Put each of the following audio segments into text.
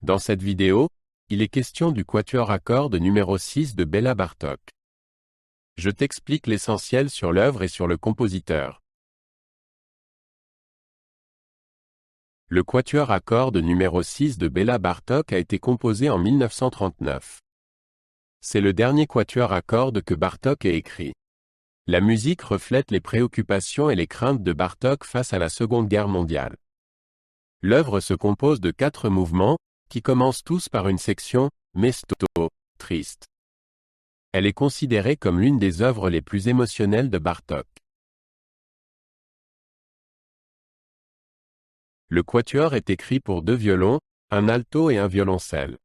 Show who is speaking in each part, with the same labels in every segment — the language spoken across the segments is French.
Speaker 1: Dans cette vidéo, il est question du quatuor à cordes numéro 6 de Béla Bartók. Je t'explique l'essentiel sur l'œuvre et sur le compositeur. Le quatuor à cordes numéro 6 de Béla Bartók a été composé en 1939. C'est le dernier quatuor à cordes que Bartók ait écrit. La musique reflète les préoccupations et les craintes de Bartók face à la Seconde Guerre mondiale. L'œuvre se compose de 4 mouvements, qui commencent tous par une section « Mesto », triste. Elle est considérée comme l'une des œuvres les plus émotionnelles de Bartók. Le quatuor est écrit pour 2 violons, un alto et un violoncelle.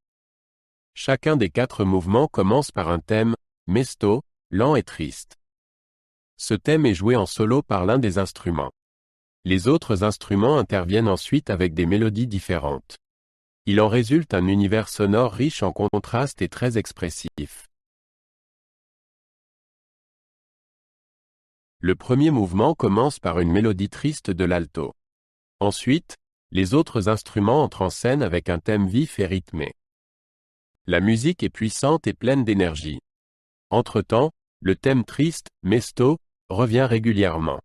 Speaker 1: Chacun des 4 mouvements commence par un thème « Mesto », lent et triste. Ce thème est joué en solo par l'un des instruments. Les autres instruments interviennent ensuite avec des mélodies différentes. Il en résulte un univers sonore riche en contrastes et très expressif. Le premier mouvement commence par une mélodie triste de l'alto. Ensuite, les autres instruments entrent en scène avec un thème vif et rythmé. La musique est puissante et pleine d'énergie. Entre-temps, le thème triste, Mesto, revient régulièrement.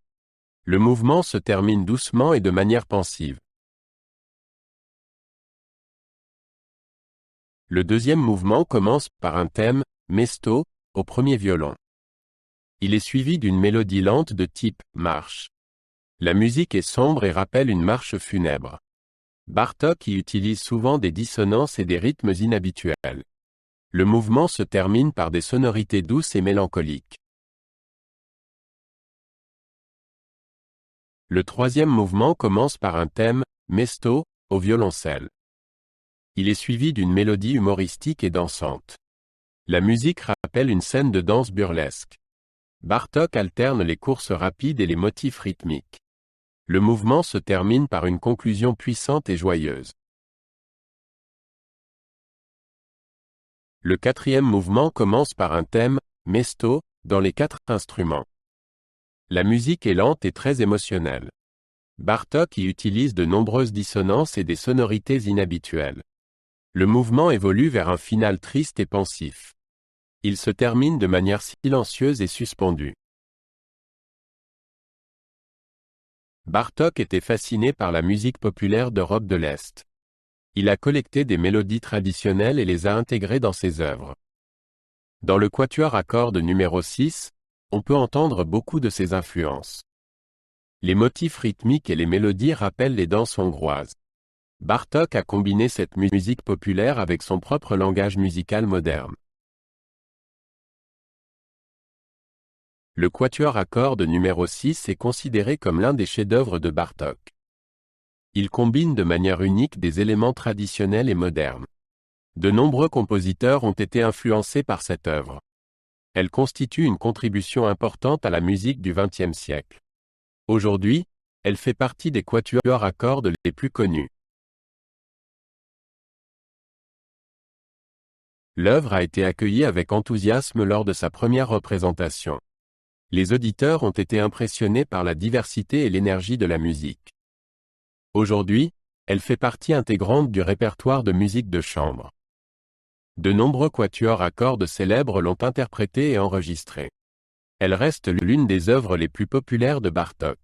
Speaker 1: Le mouvement se termine doucement et de manière pensive. Le deuxième mouvement commence par un thème, Mesto, au premier violon. Il est suivi d'une mélodie lente de type marche. La musique est sombre et rappelle une marche funèbre. Bartók y utilise souvent des dissonances et des rythmes inhabituels. Le mouvement se termine par des sonorités douces et mélancoliques. Le troisième mouvement commence par un thème, Mesto, au violoncelle. Il est suivi d'une mélodie humoristique et dansante. La musique rappelle une scène de danse burlesque. Bartók alterne les courses rapides et les motifs rythmiques. Le mouvement se termine par une conclusion puissante et joyeuse. Le quatrième mouvement commence par un thème, Mesto, dans les 4 instruments. La musique est lente et très émotionnelle. Bartók y utilise de nombreuses dissonances et des sonorités inhabituelles. Le mouvement évolue vers un final triste et pensif. Il se termine de manière silencieuse et suspendue. Bartók était fasciné par la musique populaire d'Europe de l'Est. Il a collecté des mélodies traditionnelles et les a intégrées dans ses œuvres. Dans le quatuor à cordes numéro 6, on peut entendre beaucoup de ses influences. Les motifs rythmiques et les mélodies rappellent les danses hongroises. Bartók a combiné cette musique populaire avec son propre langage musical moderne. Le quatuor à cordes numéro 6 est considéré comme l'un des chefs-d'œuvre de Bartók. Il combine de manière unique des éléments traditionnels et modernes. De nombreux compositeurs ont été influencés par cette œuvre. Elle constitue une contribution importante à la musique du XXe siècle. Aujourd'hui, elle fait partie des quatuors à cordes les plus connus. L'œuvre a été accueillie avec enthousiasme lors de sa première représentation. Les auditeurs ont été impressionnés par la diversité et l'énergie de la musique. Aujourd'hui, elle fait partie intégrante du répertoire de musique de chambre. De nombreux quatuors à cordes célèbres l'ont interprétée et enregistrée. Elle reste l'une des œuvres les plus populaires de Bartók.